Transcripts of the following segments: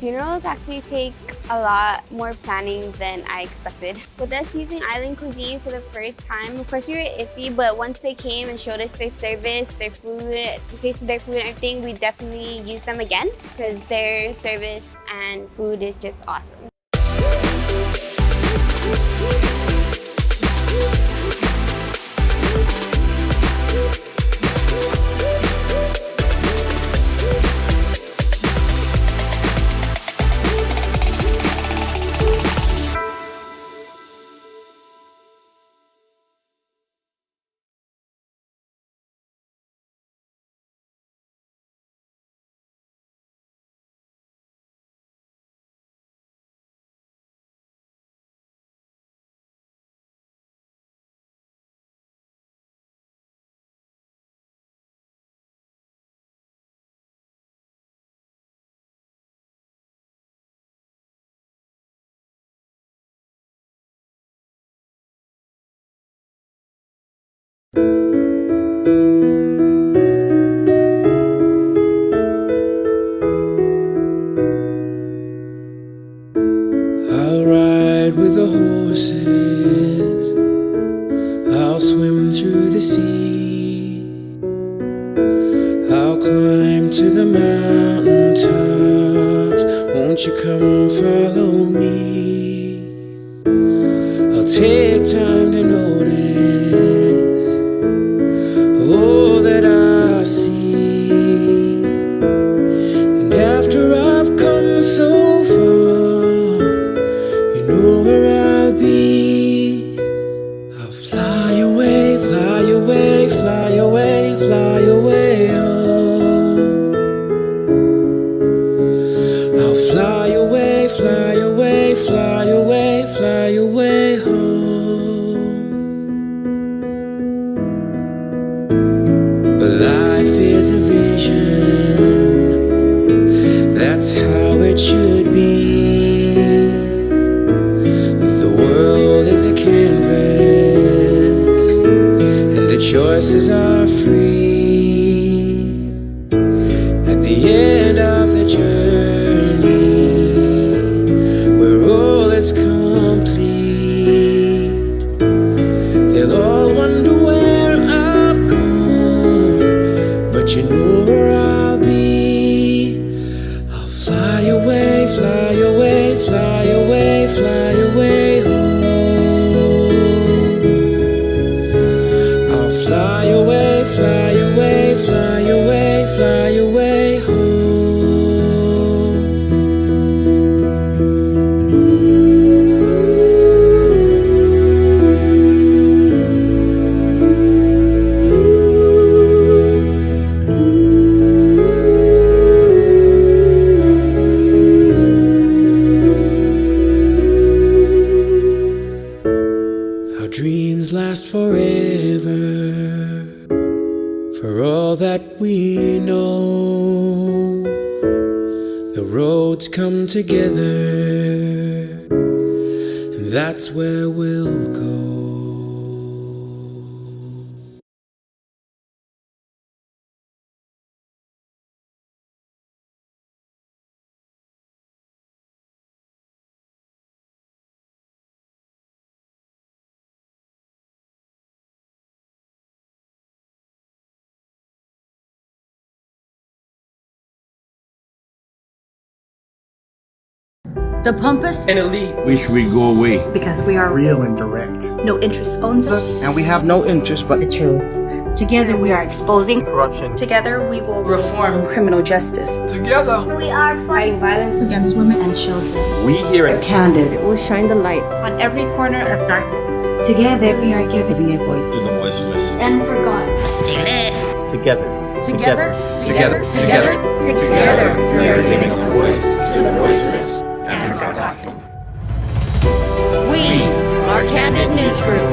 Funerals actually take a lot more planning than I expected. With us using island cuisine for the first time, of course we were iffy, but once they came and showed us their service, their food, we tasted their food and everything, we definitely use them again because their service and food is just awesome. I'll ride with the horses, I'll swim through the sea, I'll climb to the mountain tops, won't you come follow me? I'll take time to notice all that I see, and after I've come so far, you know where I'll be. I'll fly away, fly away, fly away, fly away home. I'll fly away, fly away, fly away, fly away home. But life is a vision, that's how it should be. The world is a canvas, and the choices are free. At the end of the journey, where all is complete, they'll all wonder where I've gone, but you know where I'll be. I'll fly away, fly away, fly away, fly away home. I'll fly away, fly away, fly away, fly away home. Our dreams last forever, for all that we know. The roads come together, and that's where we'll go. The pompous and elite wish we go away. because we are real and direct. no interest owns us. And we have no interest but the truth. Together we are exposing. Corruption. Together we will reform criminal justice. Together. We are fighting violence Against women and children. We here at Kandit will shine the light on every corner of darkness. Together, we are giving a voice To the voiceless. and forgotten. Together. Together, Together. together, together, we are giving a voice to the voiceless and forgotten. We are Kandit News Group.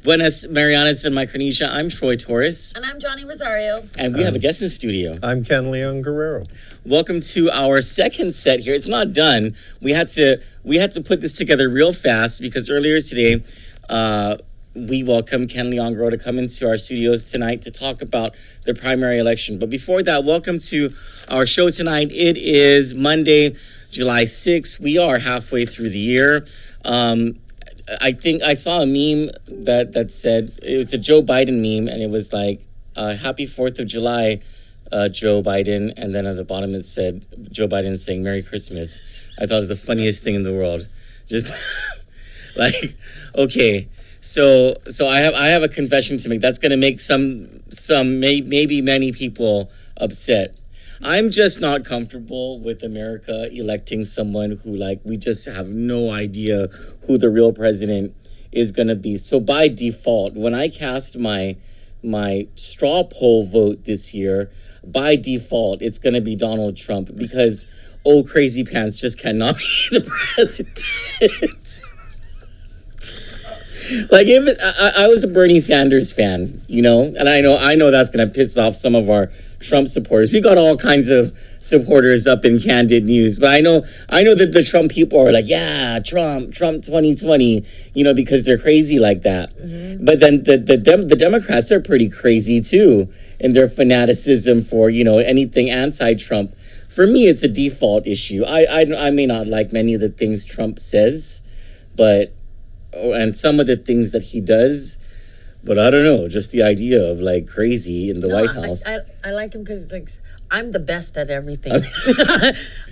Buenas, Marianas and Micronesia. I'm Troy Torres, And I'm Johnny Rosario. and we have a guest in studio. I'm Ken Leon Guerrero. Welcome to our second set here. It's not done. We had to put this together real fast because earlier today, we welcomed Ken Leon Guerrero to come into our studios tonight to talk about the primary election. But before that, welcome to our show tonight. It is Monday, July 6th. We are halfway through the year. I think I saw a meme that said, it was a Joe Biden meme, and it was like, happy 4th of July, Joe Biden. And then at the bottom it said, Joe Biden saying Merry Christmas. I thought it was the funniest thing in the world. Just like, okay. So I have a confession to make. That's going to make maybe many people upset. I'm just not comfortable with America electing someone who, like, we just have no idea who the real president is going to be. So by default, when I cast my straw poll vote this year, by default, it's going to be Donald Trump because old crazy pants just cannot be the president. Like, if I was a Bernie Sanders fan, you know, and I know that's going to piss off some of our Trump supporters. We got all kinds of supporters up in Kandit News, but I know that the Trump people are like, yeah, Trump 2020, you know, because they're crazy like that. Mm-hmm. But then the Democrats are pretty crazy too in their fanaticism for, you know, anything anti-Trump. For me, it's a default issue. I may not like many of the things Trump says, and some of the things that he does. But I don't know, just the idea of like crazy in the White House. I like him because like I'm the best at everything.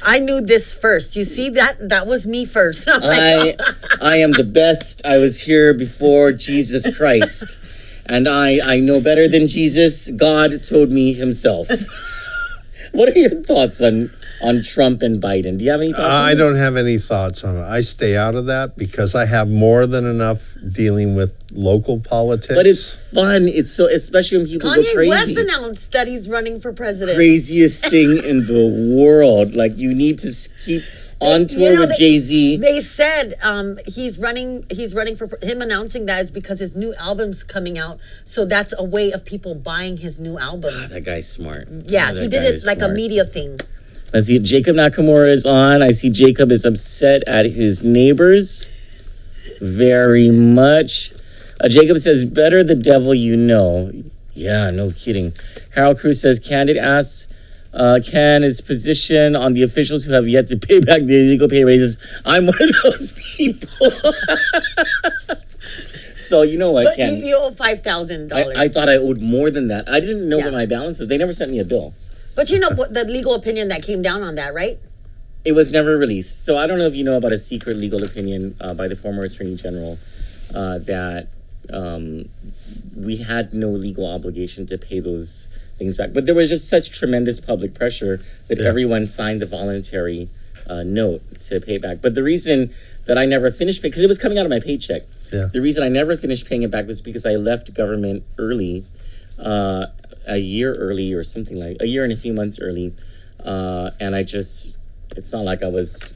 I knew this first. You see that was me first. I am the best. I was here before Jesus Christ, and I know better than Jesus. God told me himself. What are your thoughts on Trump and Biden? Do you have any thoughts on I this? don't have any thoughts on it. I stay out of that because I have more than enough dealing with local politics. But it's fun. It's so, especially when people go Kanye crazy. West announced that he's running for president. Craziest thing in the world. Like, you need to keep on tour with Jay-Z. They said he's running for him. Announcing that is because his new album's coming out, so that's a way of people buying his new album. God, that guy's smart. Yeah, God, he did it like a media thing. Let's see, Jacob Nakamura is on. I see Jacob is upset at his neighbors very much. Jacob says, better the devil you know. Yeah, no kidding. Harold Cruz says, Candid asks Ken his position on the officials who have yet to pay back the illegal pay raises. I'm one of those people. So you know what, But Ken? you owe $5,000. I thought I owed more than that. I didn't know Yeah. what my balance was. They never sent me a bill. But you know what the legal opinion that came down on that, right? It was never released. So I don't know if you know about a secret legal opinion by the former Attorney General that we had no legal obligation to pay those things back. But there was just such tremendous public pressure that everyone signed the voluntary note to pay back. But the reason that I never finished paying, because it was coming out of my paycheck, the reason I never finished paying it back was because I left government early, a year early or something like a year and a few months early. And it's not like I was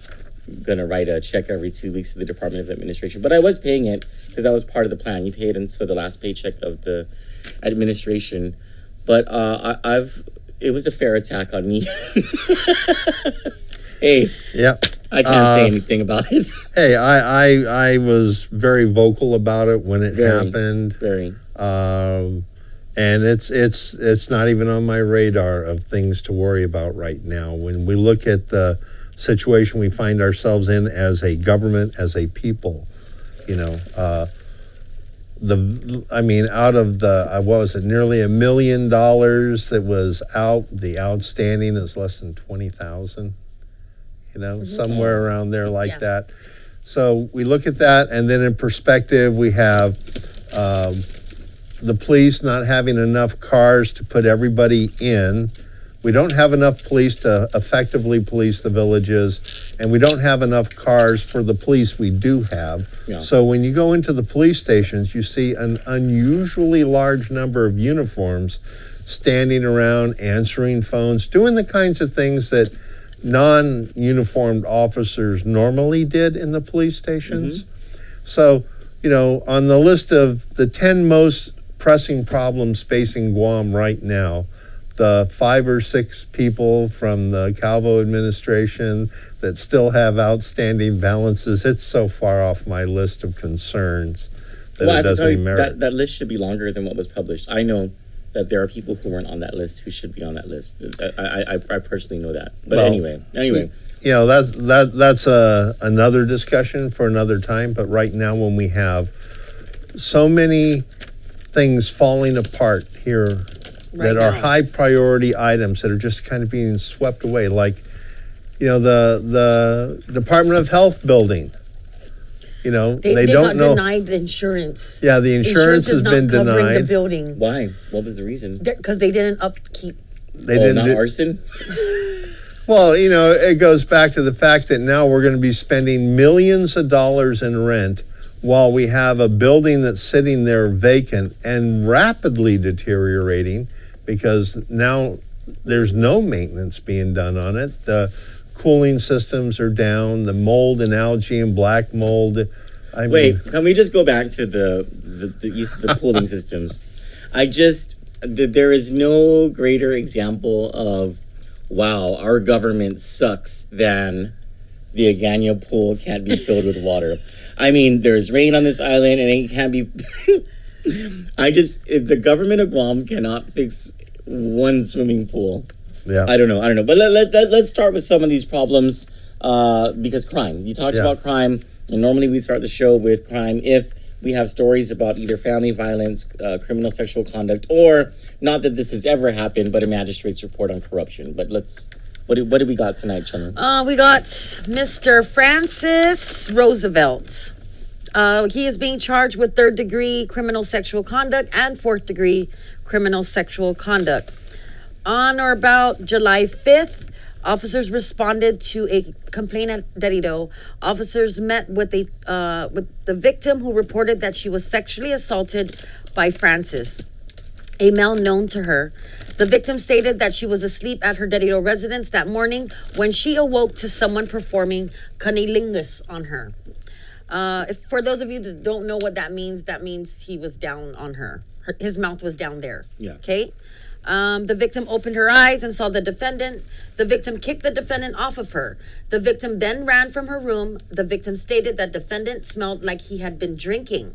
going to write a check every 2 weeks to the Department of Administration, but I was paying it because that was part of the plan. You pay it until the last paycheck of the administration. But it was a fair attack on me. Hey, I can't say anything about it. Hey, I was very vocal about it when it happened. Very. And it's not even on my radar of things to worry about right now. When we look at the situation we find ourselves in as a government, as a people, you know, out of the what was it, nearly $1 million that was out, the outstanding is less than 20,000. You know, somewhere around there like that. So we look at that, and then in perspective, we have the police not having enough cars to put everybody in. We don't have enough police to effectively police the villages, and we don't have enough cars for the police we do have. Yeah. So when you go into the police stations, you see an unusually large number of uniforms standing around, answering phones, doing the kinds of things that non-uniformed officers normally did in the police stations. So on the list of the 10 most pressing problems facing Guam right now, the 5 or 6 people from the Calvo administration that still have outstanding balances, it's so far off my list of concerns that it doesn't even merit. That list should be longer than what was published. I know that there are people who weren't on that list who should be on that list. I personally know that. But anyway. That's another discussion for another time. But right now, when we have so many things falling apart here that are high priority items that are just kind of being swept away, like the Department of Health building. They don't know. Denied the insurance. Yeah, the insurance has been denied. The building. Why? What was the reason? Because they didn't upkeep. They didn't not arson. Well, it goes back to the fact that now we're going to be spending millions of dollars in rent while we have a building that's sitting there vacant and rapidly deteriorating because now there's no maintenance being done on it. The cooling systems are down, the mold and algae and black mold. Wait, can we just go back to the cooling systems? There is no greater example of, wow, our government sucks than the Agana pool can't be filled with water. I mean, there's rain on this island and it can't be... if the government of Guam cannot fix one swimming pool, yeah, I don't know. But let's start with some of these problems because crime. You talked about crime, and normally we start the show with crime if we have stories about either family violence, criminal sexual conduct, or not that this has ever happened, but a magistrate's report on corruption. But what do we got tonight, Channel? We got Mr. Francis Roosevelt. He is being charged with 3rd-degree criminal sexual conduct and 4th-degree criminal sexual conduct. On or about July 5th, officers responded to a complaint at Derrida. Officers met with the victim who reported that she was sexually assaulted by Francis, a male known to her. The victim stated that she was asleep at her Derrida residence that morning when she awoke to someone performing cunnilingus on her. For those of you that don't know what that means he was down on her. His mouth was down there. Yeah. Okay? The victim opened her eyes and saw the defendant. The victim kicked the defendant off of her. The victim then ran from her room. The victim stated that defendant smelled like he had been drinking.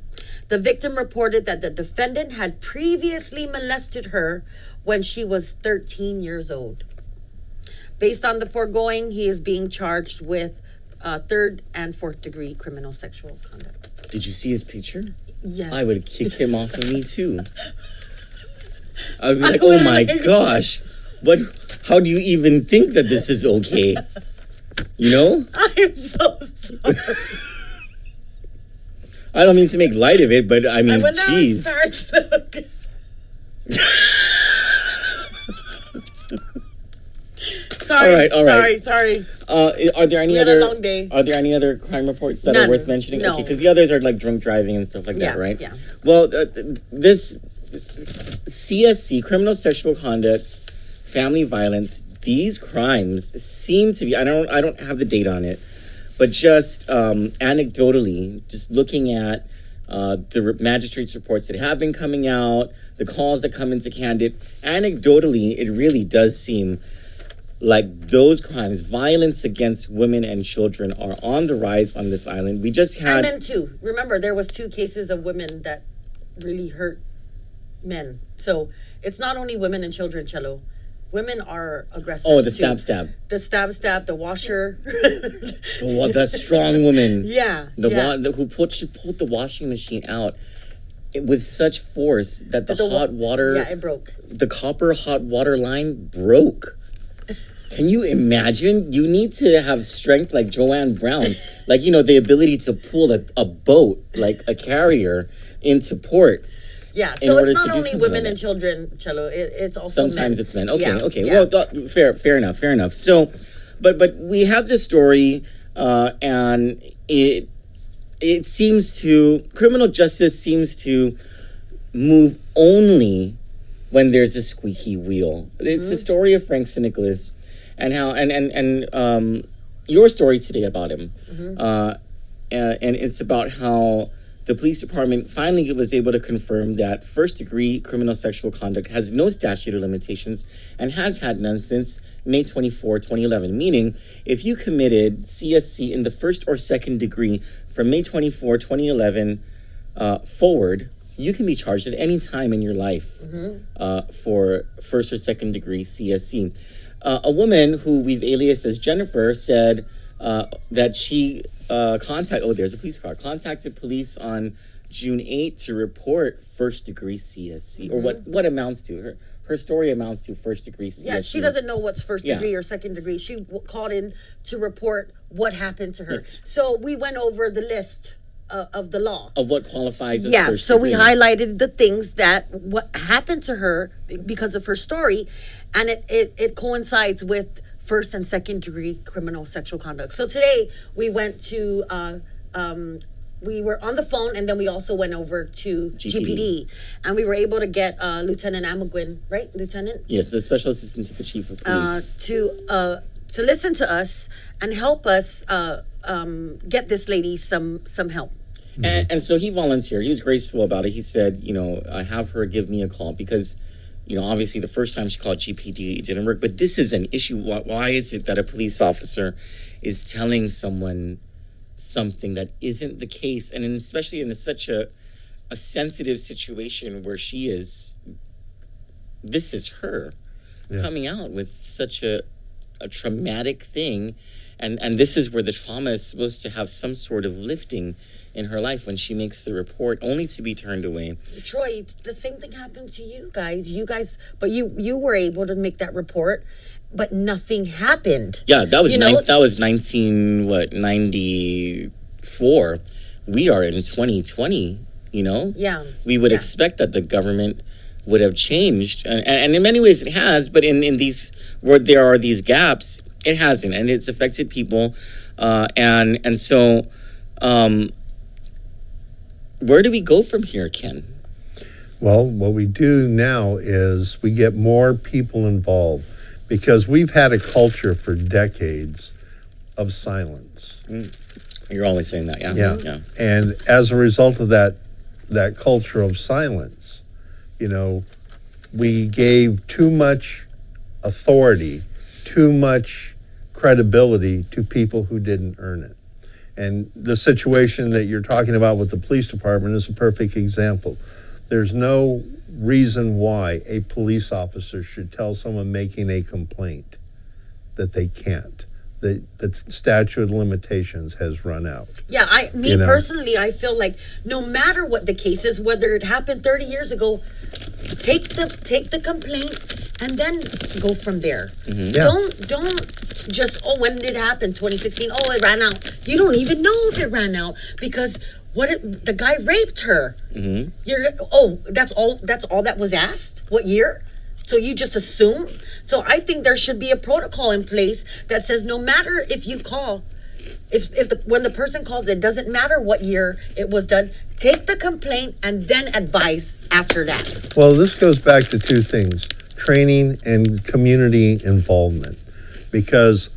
The victim reported that the defendant had previously molested her when she was 13 years old. Based on the foregoing, he is being charged with 3rd and 4th degree criminal sexual conduct. Did you see his picture? Yes. I would kick him off of me too. I would be like, oh my gosh, how do you even think that this is okay? I'm so sorry. I don't mean to make light of it, but I mean, jeez. Sorry. All right. Sorry. Are there any We had a long day. Are there any other crime reports that None. are worth mentioning? No. Okay, because the others are like drunk driving and stuff like that, right? Yeah. Well, this CSC, criminal sexual conduct, family violence, these crimes seem to be. I don't have the data on it, but just anecdotally, just looking at the magistrate's reports that have been coming out, the calls that come into Kandit, anecdotally, it really does seem like those crimes, violence against women and children, are on the rise on this island. We just had... And men too. Remember, there was 2 cases of women that really hurt men. So it's not only women and children, Cello. Women are aggressive. Oh, the too. stab. The stab, the washer. That strong woman. Yeah. Who pulled the washing machine out with such force that the hot water... Yeah, it broke. The copper hot water line broke. Can you imagine? You need to have strength like Joanne Brown, like, the ability to pull a boat, like a carrier, into port. Yeah, so it's not only women like and children, Cello. It's also sometimes men. it's men. Okay, Yeah, okay. yeah. Well, fair enough. So, but we have this story, and it seems to criminal justice seems to move only when there's a squeaky wheel. It's the story of Frank St. Nicholas. And how and your story today about him, and it's about how the police department finally was able to confirm that first-degree criminal sexual conduct has no statute of limitations and has had none since May 24, 2011, meaning if you committed CSC in the first or second degree from May 24, 2011 forward, you can be charged at any time in your life for first or second degree CSC. A woman who we've aliased as Jennifer said that she there's a police car, contacted police on June 8 to report first degree CSC, or what amounts to her story amounts to first degree CSC. Yeah, she doesn't know what's first degree or second degree. She called in to report what happened to her. Yeah. So we went over the list of the law. Of what qualifies as Yes, first so degree. we highlighted the things that what happened to her because of her story, and it coincides with first and second degree criminal sexual conduct. So today we went to we were on the phone, and then we also went over to GPD, and we were able to get Lieutenant Amagwin, right, Lieutenant? Yes, the special assistant to the chief of police. To listen to us and help us get this lady some help. And so he volunteered. He was graceful about it. He said, I have her give me a call because, obviously the first time she called GPD, it didn't work. But this is an issue. Why is it that a police officer is telling someone something that isn't the case? And especially in such a sensitive situation where this is her coming out with such a traumatic thing. And this is where the trauma is supposed to have some sort of lifting in her life when she makes the report, only to be turned away. Troy, the same thing happened to you guys. But you were able to make that report, but nothing happened. Yeah, that was 1994. We are in 2020. Yeah. We would expect that the government would have changed, and in many ways it has. But in these where there are these gaps, it hasn't, and it's affected people, and so. Where do we go from here, Ken? Well, what we do now is we get more people involved because we've had a culture for decades of silence. You're always saying that, yeah? Yeah. And as a result of that culture of silence, we gave too much authority, too much credibility to people who didn't earn it. And the situation that you're talking about with the police department is a perfect example. There's no reason why a police officer should tell someone making a complaint that they can't. The statute of limitations has run out. Yeah, personally, I feel like no matter what the case is, whether it happened 30 years ago, take the complaint and then go from there. Mm-hmm. Yeah. Don't just when did it happen? 2016. Oh, it ran out. You don't even know if it ran out because the guy raped her. Mm-hmm. That's all that was asked. What year? So you just assume? So I think there should be a protocol in place that says no matter if you call, when the person calls, it doesn't matter what year it was done, take the complaint and then advise after that. Well, this goes back to two things, training and community involvement, because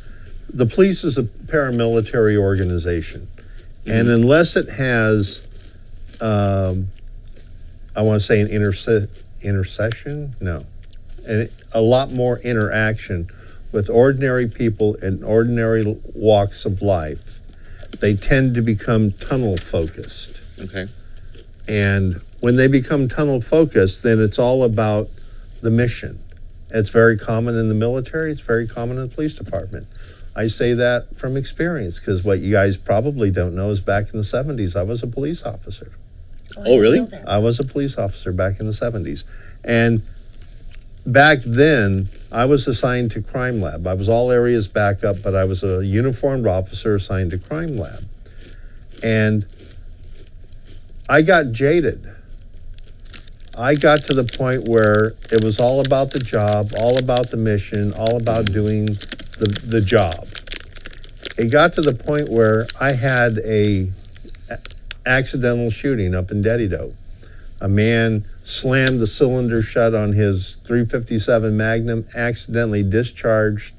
the police is a paramilitary organization. Mm-hmm. And unless it has, I want to say an intercession? No. And a lot more interaction with ordinary people in ordinary walks of life, they tend to become tunnel focused. Okay. And when they become tunnel focused, then it's all about the mission. It's very common in the military. It's very common in the police department. I say that from experience because what you guys probably don't know is back in the 70s, I was a police officer. Oh, really? I was a police officer back in the 70s. And back then, I was assigned to crime lab. I was all areas backup, but I was a uniformed officer assigned to crime lab. And I got jaded. I got to the point where it was all about the job, all about the mission, all about doing the job. It got to the point where I had a accidental shooting up in Dedido. A man slammed the cylinder shut on his .357 Magnum, accidentally discharged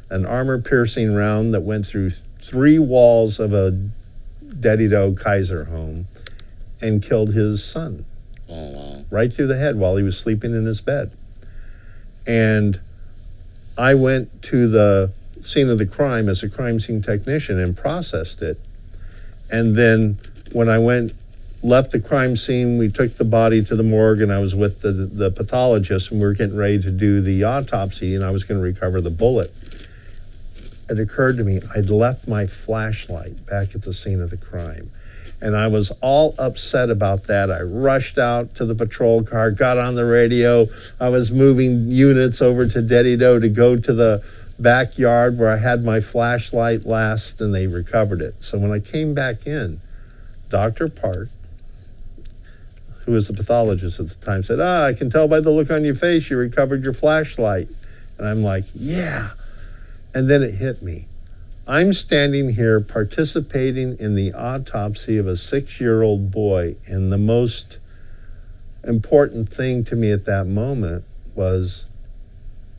an armor-piercing round that went through 3 walls of a Dedido Kaiser home and killed his son Oh, wow. right through the head while he was sleeping in his bed. And I went to the scene of the crime as a crime scene technician and processed it. And then when I left the crime scene, we took the body to the morgue, and I was with the pathologist, and we were getting ready to do the autopsy, and I was going to recover the bullet. It occurred to me I'd left my flashlight back at the scene of the crime. And I was all upset about that. I rushed out to the patrol car, got on the radio. I was moving units over to Dedido to go to the backyard where I had my flashlight last, and they recovered it. So when I came back in, Dr. Park, who was the pathologist at the time, said, I can tell by the look on your face you recovered your flashlight. And I'm like, yeah. And then it hit me. I'm standing here participating in the autopsy of a 6-year-old boy, and the most important thing to me at that moment was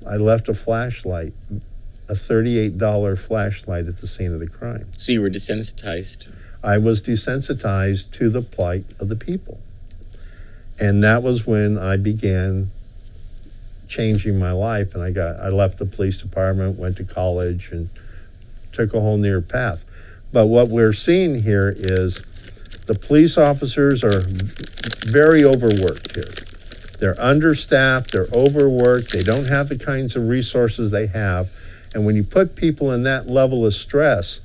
I left a flashlight, a $38 flashlight at the scene of the crime. So you were desensitized. I was desensitized to the plight of the people. And that was when I began changing my life, and I left the police department, went to college, and took a whole new path. But what we're seeing here is the police officers are very overworked here. They're understaffed, they're overworked, they don't have the kinds of resources they have. And when you put people in that level of stress,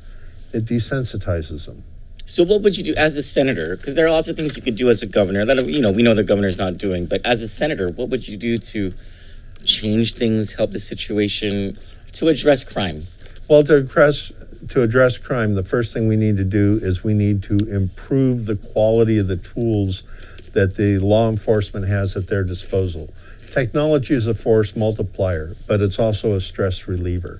it desensitizes them. So what would you do as a senator? Because there are lots of things you could do as a governor that, we know the governor's not doing. But as a senator, what would you do to change things, help the situation, to address crime? Well, to address crime, the first thing we need to do is we need to improve the quality of the tools that the law enforcement has at their disposal. Technology is a force multiplier, but it's also a stress reliever.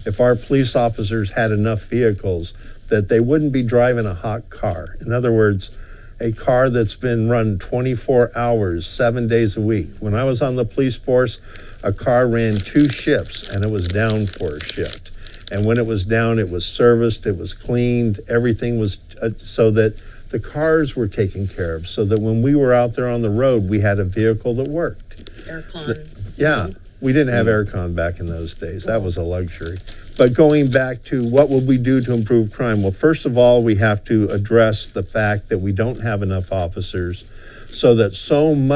If our police officers had enough vehicles, that they wouldn't be driving a hot car. In other words, a car that's been run 24 hours, 7 days a week. When I was on the police force, a car ran 2 shifts, and it was down for a shift. And when it was down, it was serviced, it was cleaned, everything was so that the cars were taken care of, so that when we were out there on the road, we had a vehicle that worked. Aircon. Yeah, we didn't have aircon back in those days. That was a luxury. But going back to what would we do to improve crime? Well, first of all, we have to address the fact that we don't have enough officers, so that so much